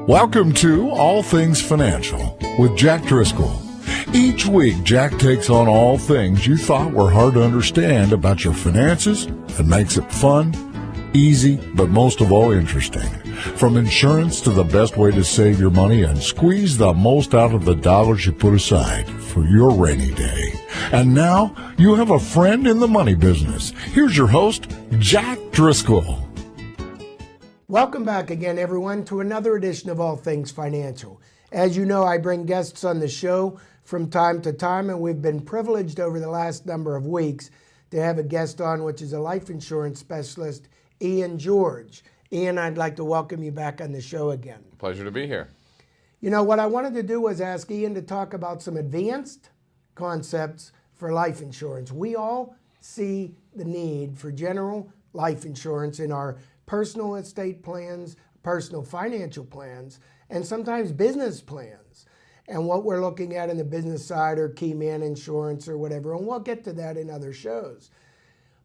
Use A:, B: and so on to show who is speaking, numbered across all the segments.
A: Welcome to All Things Financial with Jack Driscoll. Each week, Jack takes on all things you thought were hard to understand about your finances and makes it fun, easy, but most of all interesting. From insurance to the best way to save your money and squeeze the most out of the dollars you put aside for your rainy day. And now, you have a friend in the money business. Here's your host, Jack Driscoll.
B: Welcome back again, everyone, to another edition of All Things Financial. As you know, I bring guests on the show from time to time, and we've been privileged over the last number of weeks to have a guest on, which is a life insurance specialist, Ian George. Ian, I'd like to welcome you back on the show again.
C: Pleasure to be here.
B: You know, what I wanted to do was ask Ian to talk about some advanced concepts for life insurance. We all see the need for general life insurance in our personal estate plans, personal financial plans, and sometimes business plans. And what we're looking at in the business side are key man insurance or whatever, and we'll get to that in other shows.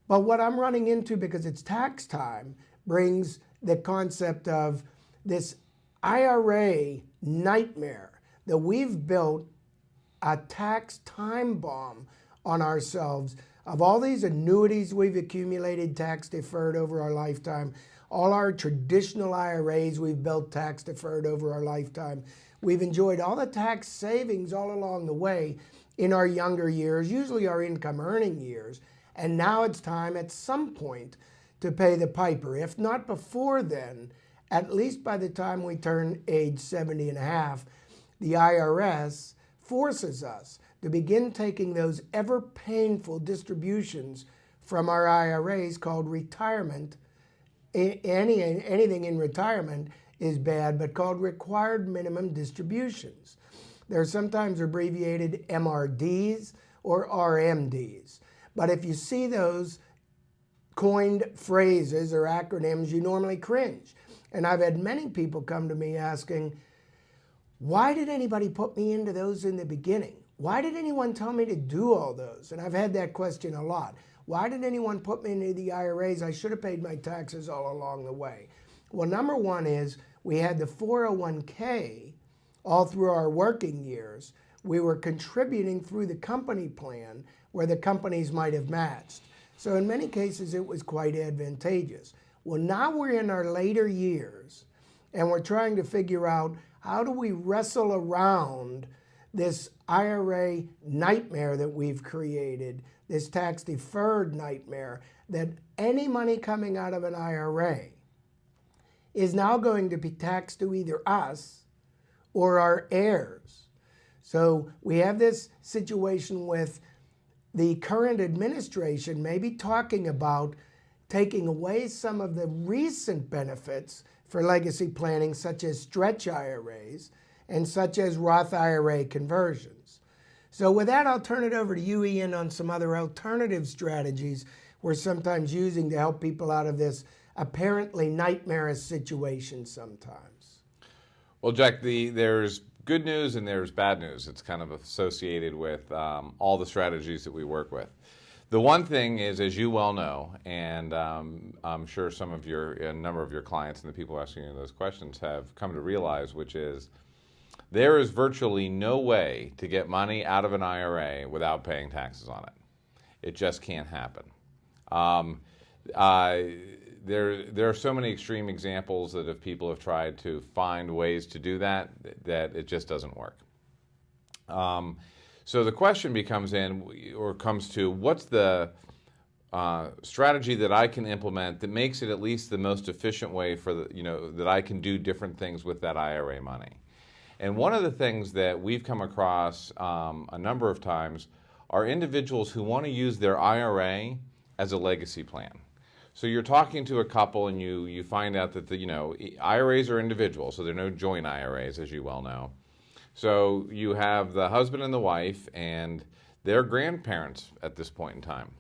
B: But what I'm running into, because it's tax time, brings the concept of this IRA nightmare that we've built a tax time bomb on ourselves of all these annuities we've accumulated tax deferred over our lifetime, all our traditional IRAs we've built tax deferred over our lifetime. We've enjoyed all the tax savings all along the way in our younger years, usually our income earning years. And now it's time at some point to pay the piper. If not before then, at least by the time we turn age 70 and a half, the IRS forces us to begin taking those ever painful distributions from our IRAs called retirement. Anything in retirement is bad, but called required minimum distributions. They're sometimes abbreviated MRDs or RMDs. But if you see those coined phrases or acronyms, you normally cringe. And I've had many people come to me asking, why did anybody put me into those in the beginning? Why did anyone tell me to do all those? And I've had that question a lot. Why did anyone put me into the IRAs? I should have paid my taxes all along the way. Well, number one is we had the 401k all through our working years. We were contributing through the company plan where the companies might have matched. So in many cases, it was quite advantageous. Well, now we're in our later years, and we're trying to figure out how do we wrestle around this IRA nightmare that we've created, this tax-deferred nightmare, that any money coming out of an IRA is now going to be taxed to either us or our heirs. So we have this situation with the current administration maybe talking about taking away some of the recent benefits for legacy planning, such as stretch IRAs and such as Roth IRA conversions. So with that, I'll turn it over to you, Ian, on some other alternative strategies we're sometimes using to help people out of this apparently nightmarish situation sometimes.
C: Well, Jack, there's good news and there's bad news. It's kind of associated with all the strategies that we work with. The one thing is, as you well know, and I'm sure a number of your clients and the people asking you those questions have come to realize, which is there is virtually no way to get money out of an IRA without paying taxes on it. It just can't happen. There are so many extreme examples that if people have tried to find ways to do that it just doesn't work. So the question comes to what's the strategy that I can implement that makes it at least the most efficient way for that I can do different things with that IRA money. And one of the things that we've come across a number of times are individuals who want to use their IRA as a legacy plan. So you're talking to a couple and you find out that IRAs are individual, so they're no joint IRAs, as you well know. So you have the husband and the wife and their grandparents at this point in time.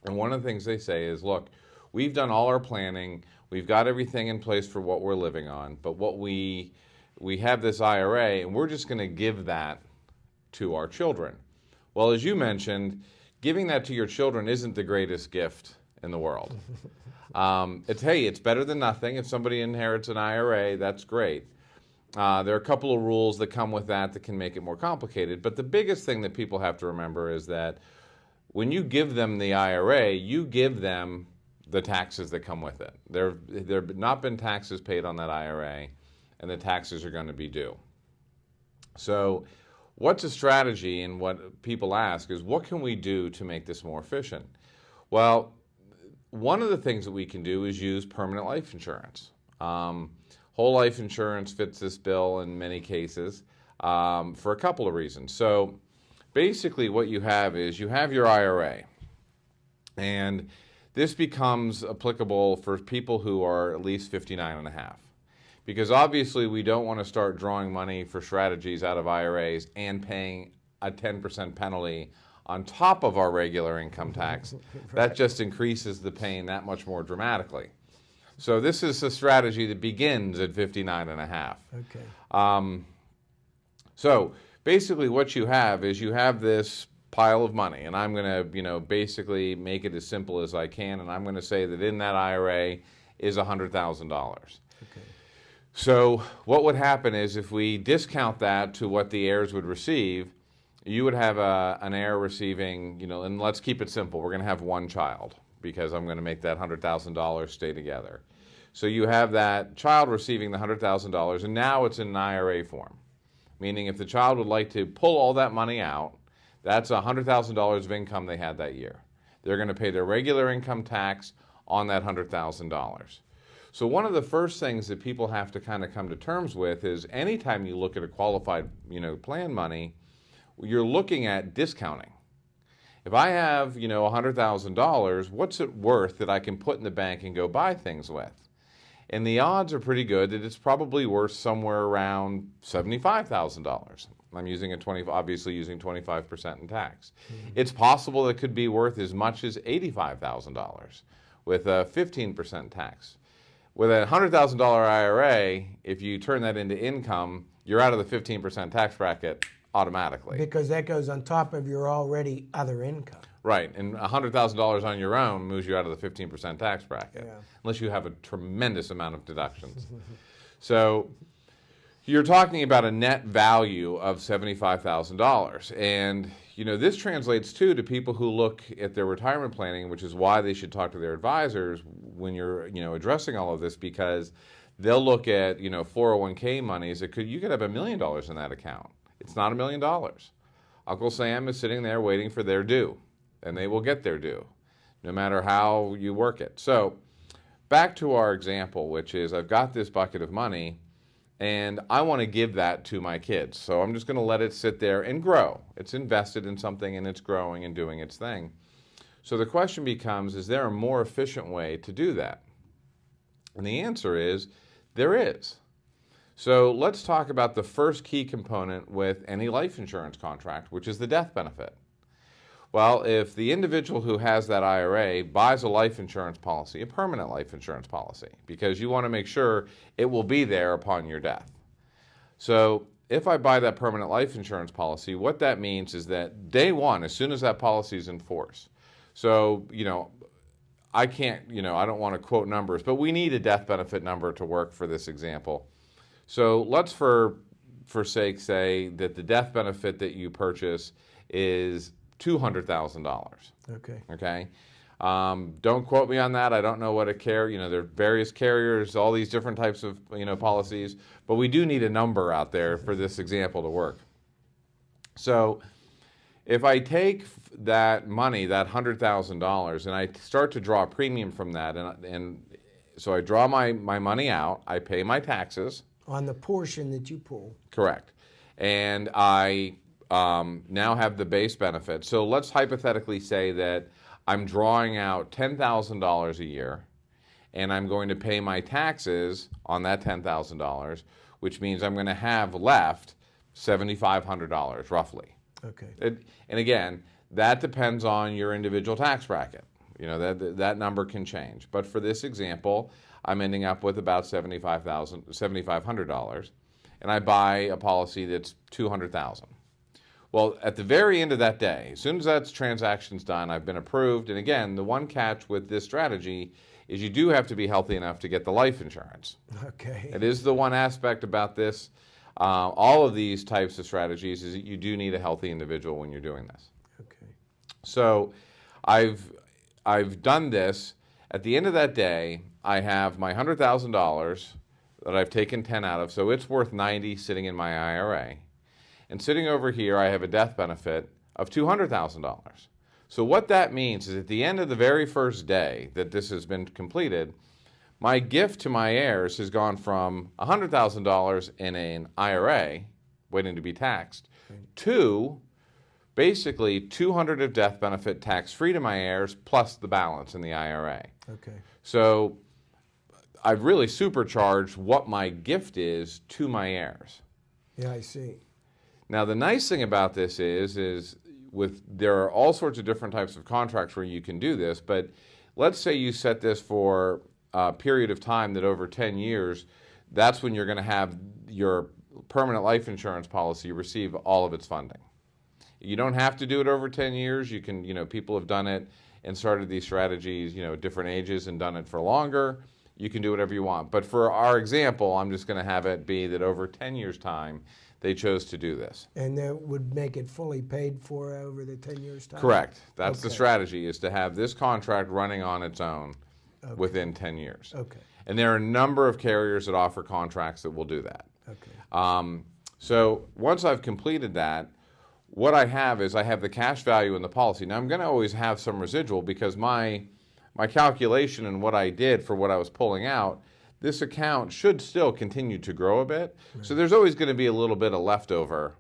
C: And one of the things they say is, look, we've done all our planning, we've got everything in place for what we're living on, but what we have this IRA and we're just going to give that to our children. Well, as you mentioned, giving that to your children isn't the greatest gift in the world. It's better than nothing. If somebody inherits an IRA, that's great. There are a couple of rules that come with that can make it more complicated. But the biggest thing that people have to remember is that when you give them the IRA, you give them the taxes that come with it. There have not been taxes paid on that IRA, and the taxes are going to be due. So what's a strategy, and what people ask is, what can we do to make this more efficient? Well, one of the things that we can do is use permanent life insurance. Whole life insurance fits this bill in many cases for a couple of reasons. So basically what you have is you have your IRA, and this becomes applicable for people who are at least 59 and a half. Because obviously we don't want to start drawing money for strategies out of IRAs and paying a 10% penalty on top of our regular income tax. Right. That just increases the pain that much more dramatically. So this is a strategy that begins at 59 and a half.
B: Okay.
C: So basically what you have is you have this pile of money, and I'm going to, basically make it as simple as I can, and I'm going to say that in that IRA is $100,000.
B: Okay.
C: So what would happen is if we discount that to what the heirs would receive, you would have an heir receiving, and let's keep it simple. We're going to have one child because I'm going to make that $100,000 stay together. So you have that child receiving the $100,000, and now it's in an IRA form, meaning if the child would like to pull all that money out, that's $100,000 of income they had that year. They're going to pay their regular income tax on that $100,000. So one of the first things that people have to kind of come to terms with is anytime you look at a qualified, plan money, you're looking at discounting. If I have, $100,000, what's it worth that I can put in the bank and go buy things with? And the odds are pretty good that it's probably worth somewhere around $75,000. I'm obviously using 25% in tax. Mm-hmm. It's possible it could be worth as much as $85,000 with a 15% tax. With a $100,000 IRA, if you turn that into income, you're out of the 15% tax bracket automatically.
B: Because that goes on top of your already other income.
C: Right, and $100,000 on your own moves you out of the 15% tax bracket,
B: yeah.
C: Unless you have a tremendous amount of deductions. So you're talking about a net value of $75,000. And, this translates to people who look at their retirement planning, which is why they should talk to their advisors when you're, addressing all of this, because they'll look at, 401k monies. You could have $1 million in that account. It's not $1 million. Uncle Sam is sitting there waiting for their due, and they will get their due, no matter how you work it. So back to our example, which is I've got this bucket of money, and I want to give that to my kids. So I'm just going to let it sit there and grow. It's invested in something, and it's growing and doing its thing. So the question becomes, is there a more efficient way to do that? And the answer is, there is. So let's talk about the first key component with any life insurance contract, which is the death benefit. Well, if the individual who has that IRA buys a life insurance policy, a permanent life insurance policy, because you want to make sure it will be there upon your death. So if I buy that permanent life insurance policy, what that means is that day one, as soon as that policy is in force, so, I can't, I don't want to quote numbers, but we need a death benefit number to work for this example. So let's, for sake, say that the death benefit that you purchase is $200,000. Okay. Don't quote me on that. I don't know what a carrier, there are various carriers, all these different types of, policies, but we do need a number out there for this example to work. So if I take that money, that $100,000, and I start to draw a premium from that, and so I draw my money out, I pay my taxes.
B: On the portion that you pull.
C: Correct. And I now have the base benefit. So let's hypothetically say that I'm drawing out $10,000 a year, and I'm going to pay my taxes on that $10,000, which means I'm going to have left $7,500 roughly.
B: Okay.
C: And again, that depends on your individual tax bracket. That number can change. But for this example, I'm ending up with about $7,500, and I buy a policy that's $200,000. Well, at the very end of that day, as soon as that transaction's done, I've been approved. And again, the one catch with this strategy is you do have to be healthy enough to get the life insurance.
B: Okay.
C: It is the one aspect about this. All of these types of strategies is that you do need a healthy individual when you're doing this.
B: Okay.
C: So I've done this. At the end of that day, I have my $100,000 that I've taken 10 out of, so it's worth 90 sitting in my IRA. And sitting over here, I have a death benefit of $200,000. So what that means is at the end of the very first day that this has been completed, my gift to my heirs has gone from $100,000 in an IRA, waiting to be taxed, to basically $200 of death benefit tax-free to my heirs, plus the balance in the IRA.
B: Okay.
C: So I've really supercharged what my gift is to my heirs.
B: Yeah, I see.
C: Now, the nice thing about this is there are all sorts of different types of contracts where you can do this, but let's say you set this for a period of time that over 10 years, that's when you're going to have your permanent life insurance policy receive all of its funding. You don't have to do it over 10 years. You can, people have done it and started these strategies, at different ages and done it for longer. You can do whatever you want. But for our example, I'm just going to have it be that over 10 years' time, they chose to do this.
B: And that would make it fully paid for over the 10 years' time?
C: Correct. That's the
B: Okay.
C: strategy, is to have this contract running on its own within 10 years.
B: Okay.
C: And there are a number of carriers that offer contracts that will do that.
B: Okay.
C: So once I've completed that, what I have the cash value in the policy. Now, I'm going to always have some residual because my calculation and what I did for what I was pulling out, this account should still continue to grow a bit. Right. So there's always going to be a little bit of leftover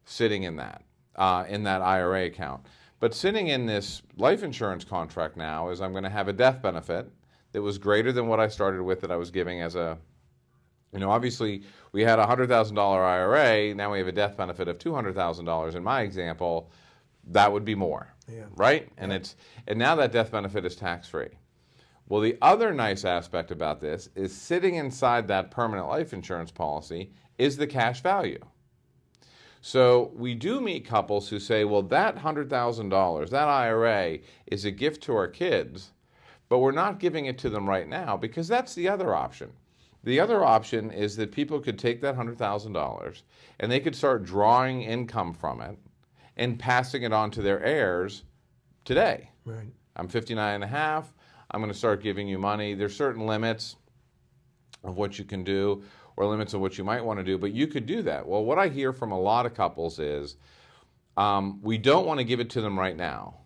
C: sitting in that IRA account. But sitting in this life insurance contract now is I'm going to have a death benefit that was greater than what I started with, that I was giving as a, obviously we had a $100,000 IRA, now we have a death benefit of $200,000 in my example, that would be more, right? And and now that death benefit is tax-free. Well, the other nice aspect about this is sitting inside that permanent life insurance policy is the cash value. So we do meet couples who say, well, that $100,000, that IRA is a gift to our kids, but we're not giving it to them right now, because that's the other option. The other option is that people could take that $100,000 and they could start drawing income from it and passing it on to their heirs today.
B: Right.
C: I'm 59 and a half. I'm going to start giving you money. There's certain limits of what you can do or limits of what you might want to do, but you could do that. Well, what I hear from a lot of couples is we don't want to give it to them right now,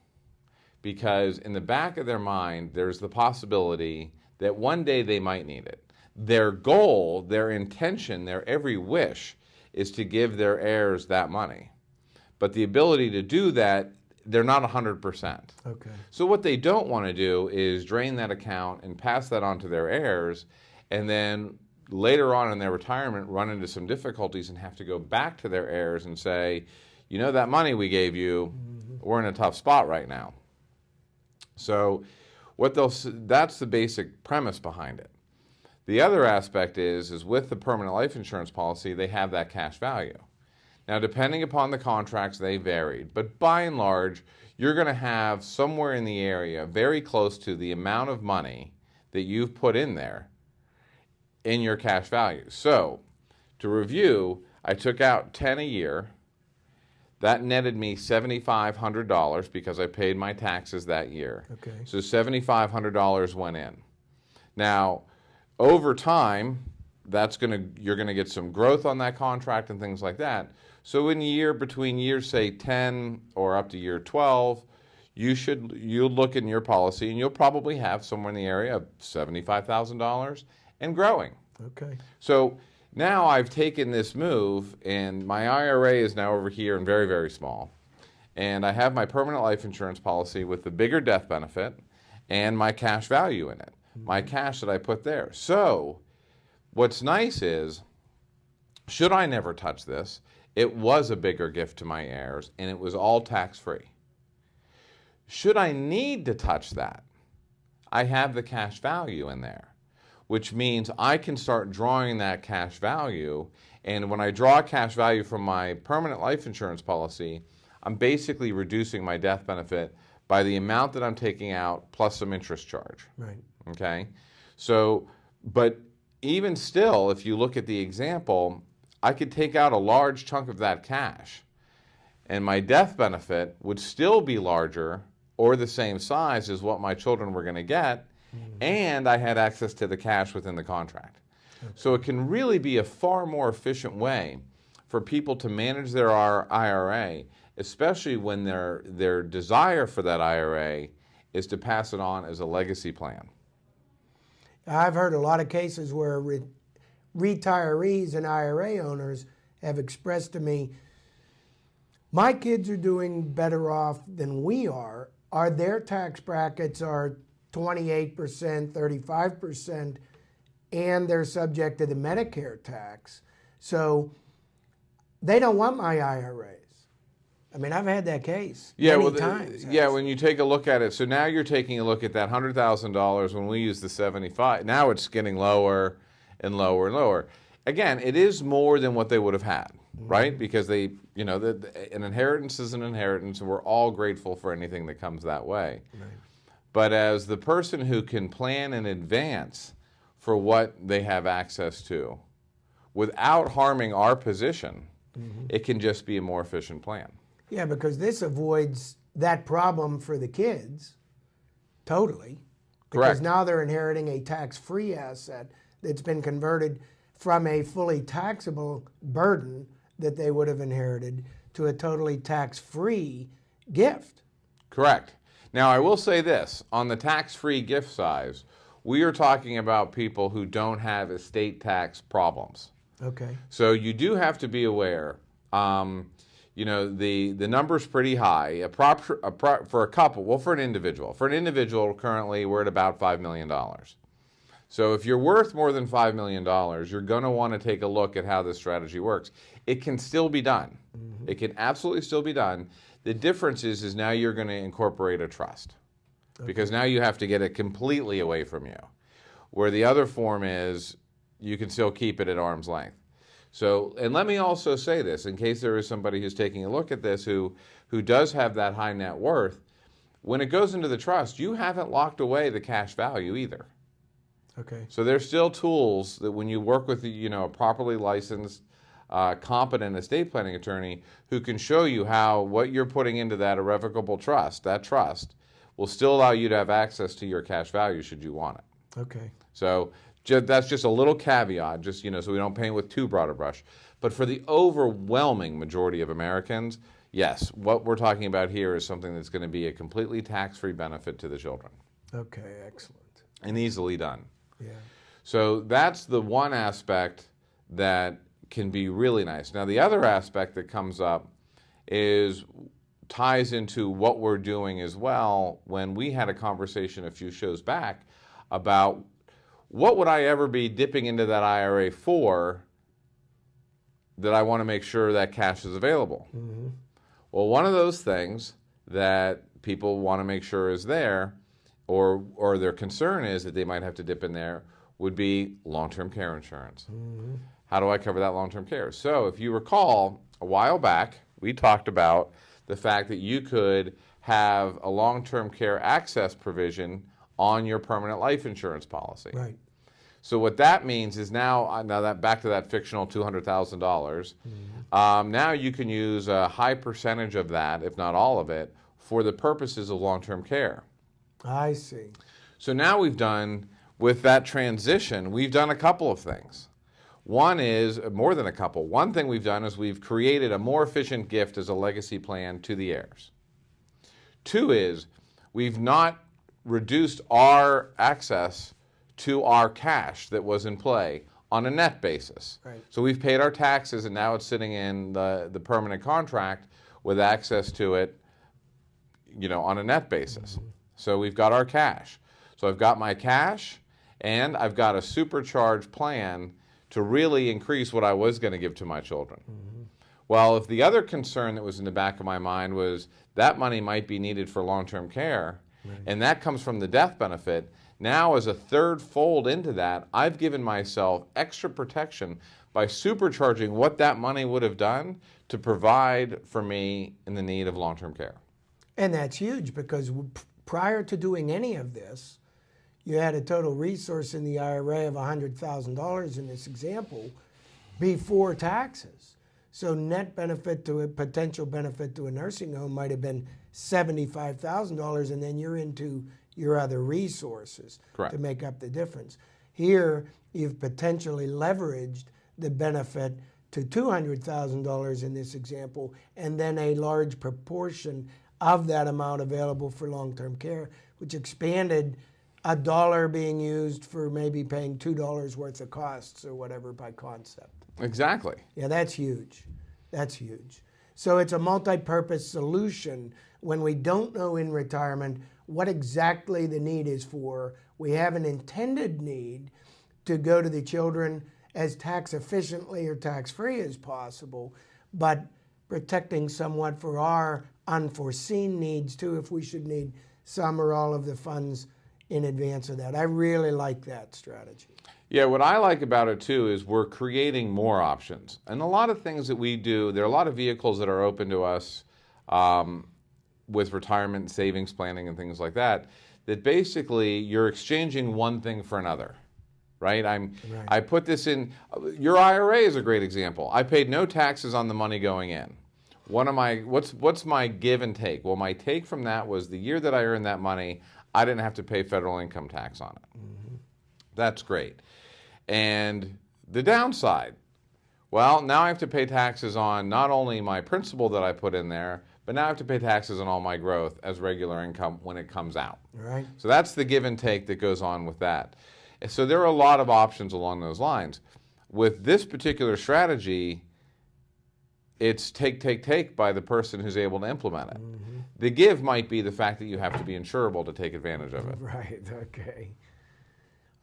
C: because in the back of their mind, there's the possibility that one day they might need it. Their goal, their intention, their every wish is to give their heirs that money. But the ability to do that, they're not 100%.
B: Okay.
C: So what they don't want to do is drain that account and pass that on to their heirs, and then later on in their retirement run into some difficulties and have to go back to their heirs and say, that money we gave you, we're in a tough spot right now. So that's the basic premise behind it. The other aspect is with the permanent life insurance policy, they have that cash value. Now, depending upon the contracts, they varied, but by and large, you're going to have somewhere in the area very close to the amount of money that you've put in there in your cash value. So, to review, I took out 10 a year. That netted me $7,500 because I paid my taxes that year.
B: Okay.
C: So $7,500 went in. Now, over time, you're going to get some growth on that contract and things like that. So between years, say 10 or up to year 12, you'll look in your policy and you'll probably have somewhere in the area of $75,000 and growing.
B: Okay.
C: So now I've taken this move, and my IRA is now over here and very, very small. And I have my permanent life insurance policy with the bigger death benefit and my cash value in it, my cash that I put there. So what's nice is, should I never touch this, it was a bigger gift to my heirs, and it was all tax-free. Should I need to touch that, I have the cash value in there, which means I can start drawing that cash value, and when I draw cash value from my permanent life insurance policy, I'm basically reducing my death benefit by the amount that I'm taking out plus some interest charge.
B: Right.
C: Okay? So, but even still, if you look at the example, I could take out a large chunk of that cash, and my death benefit would still be larger or the same size as what my children were going to get, and I had access to the cash within the contract. Okay. So it can really be a far more efficient way for people to manage their IRA, especially when their desire for that IRA is to pass it on as a legacy plan.
B: I've heard a lot of cases where retirees and IRA owners have expressed to me, my kids are doing better off than we are. Their tax brackets are 28%, 35%, and they're subject to the Medicare tax. So they don't want my IRAs. I mean, I've had that case many times.
C: Yeah, when you take a look at it, so now you're taking a look at that $100,000 when we use the 75. Now it's getting lower and lower and lower. Again, it is more than what they would have had, right? Because an inheritance is an inheritance, and we're all grateful for anything that comes that way. Right. But as the person who can plan in advance for what they have access to, without harming our position, it can just be a more efficient plan.
B: Yeah, because this avoids that problem for the kids, totally. Because
C: Correct.
B: now they're inheriting a tax-free asset that's been converted from a fully taxable burden that they would have inherited to a totally tax-free gift.
C: Correct. Now, I will say this, on the tax-free gift size, we are talking about people who don't have estate tax problems.
B: Okay.
C: So you do have to be aware. The number's pretty high. For a couple, well, for an individual. For an individual, currently, we're at about $5 million. So if you're worth more than $5 million, you're going to want to take a look at how this strategy works. It can still be done. It can absolutely still be done. The difference is now you're going to incorporate a trust. Okay. Because now you have to get it completely away from you. Where the other form is, you can still keep it at arm's length. So, and let me also say this, in case there is somebody who's taking a look at this who does have that high net worth, when it goes into the trust, you haven't locked away the cash value either.
B: Okay.
C: So there's still tools that when you work with a properly licensed, competent estate planning attorney who can show you how what you're putting into that irrevocable trust, that trust, will still allow you to have access to your cash value should you want it.
B: Okay.
C: So that's just a little caveat, so we don't paint with too broad a brush. But for the overwhelming majority of Americans, yes, what we're talking about here is something that's going to be a completely tax-free benefit to the children.
B: Okay, excellent.
C: And easily done.
B: Yeah.
C: So that's the one aspect that can be really nice. Now, the other aspect that comes up ties into what we're doing as well when we had a conversation a few shows back about what would I ever be dipping into that IRA for that I want to make sure that cash is available? Well, one of those things that people want to make sure is there, or their concern is that they might have to dip in there, would be long-term care insurance. How do I cover that long-term care? So if you recall, a while back, we talked about the fact that you could have a long-term care access provision on your permanent life insurance policy.
B: Right.
C: So what that means is now that back to that fictional $200,000, now you can use a high percentage of that, if not all of it, for the purposes of long-term care.
B: I see.
C: So now with that transition, we've done a couple of things. One is, more than a couple, one thing we've done is we've created a more efficient gift as a legacy plan to the heirs. Two is, we've not reduced our access to our cash that was in play on a net basis.
B: Right.
C: So we've paid our taxes and now it's sitting in the permanent contract with access to it, on a net basis. So we've got our cash. So I've got my cash and I've got a supercharged plan to really increase what I was going to give to my children. Well, if the other concern that was in the back of my mind was that money might be needed for long-term care, and that comes from the death benefit, now as a third fold into that, I've given myself extra protection by supercharging what that money would have done to provide for me in the need of long-term care.
B: And that's huge because prior to doing any of this, you had a total resource in the IRA of $100,000 in this example before taxes. So net benefit to a potential benefit to a nursing home might have been $75,000, and then you're into your other resources
C: Correct.
B: to make up the difference. Here, you've potentially leveraged the benefit to $200,000 in this example, and then a large proportion of that amount available for long-term care, which expanded $1 being used for maybe paying $2 worth of costs or whatever by concept.
C: Exactly.
B: Yeah, that's huge. That's huge. So it's a multi-purpose solution when we don't know in retirement what exactly the need is for. We have an intended need to go to the children as tax efficiently or tax-free as possible, but protecting somewhat for our unforeseen needs too, if we should need some or all of the funds in advance of that. I really like that strategy.
C: Yeah, what I like about it too is we're creating more options. And a lot of things that we do, there are a lot of vehicles that are open to us with retirement savings planning and things like that, that basically you're exchanging one thing for another, right? I put this in, your IRA is a great example. I paid no taxes on the money going in. What's my give and take? Well, my take from that was the year that I earned that money, I didn't have to pay federal income tax on it. Mm-hmm. That's great. And the downside, well, now I have to pay taxes on not only my principal that I put in there, but now I have to pay taxes on all my growth as regular income when it comes out.
B: Right.
C: So that's the give and take that goes on with that. So there are a lot of options along those lines. With this particular strategy, it's take by the person who's able to implement it. Mm-hmm. The give might be the fact that you have to be insurable to take advantage of it.
B: Right, okay.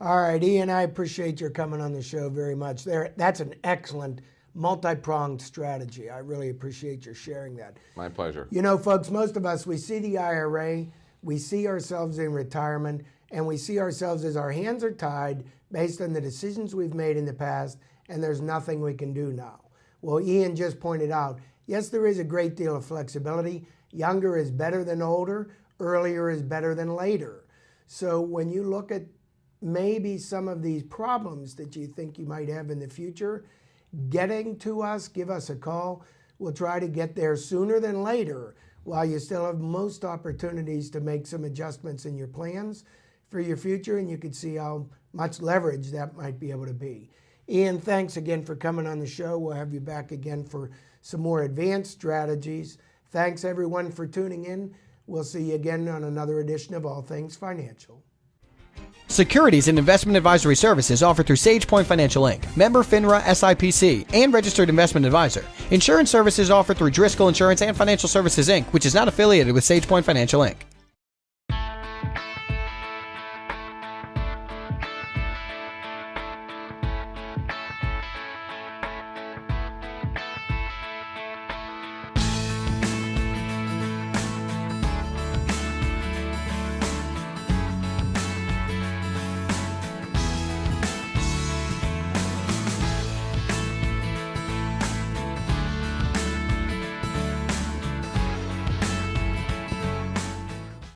B: All right, Ian, I appreciate your coming on the show very much. That's an excellent multi-pronged strategy. I really appreciate your sharing that.
C: My pleasure.
B: You know, folks, most of us, we see the IRA, we see ourselves in retirement, and we see ourselves as our hands are tied based on the decisions we've made in the past, and there's nothing we can do now. Well, Ian just pointed out, yes, there is a great deal of flexibility. Younger is better than older. Earlier is better than later. So when you look at maybe some of these problems that you think you might have in the future, getting to us, give us a call. We'll try to get there sooner than later while you still have most opportunities to make some adjustments in your plans for your future, and you can see how much leverage that might be able to be. Ian, thanks again for coming on the show. We'll have you back again for some more advanced strategies. Thanks, everyone, for tuning in. We'll see you again on another edition of All Things Financial.
D: Securities and investment advisory services offered through SagePoint Financial Inc., member FINRA SIPC, and registered investment advisor. Insurance services offered through Driscoll Insurance and Financial Services Inc., which is not affiliated with SagePoint Financial Inc.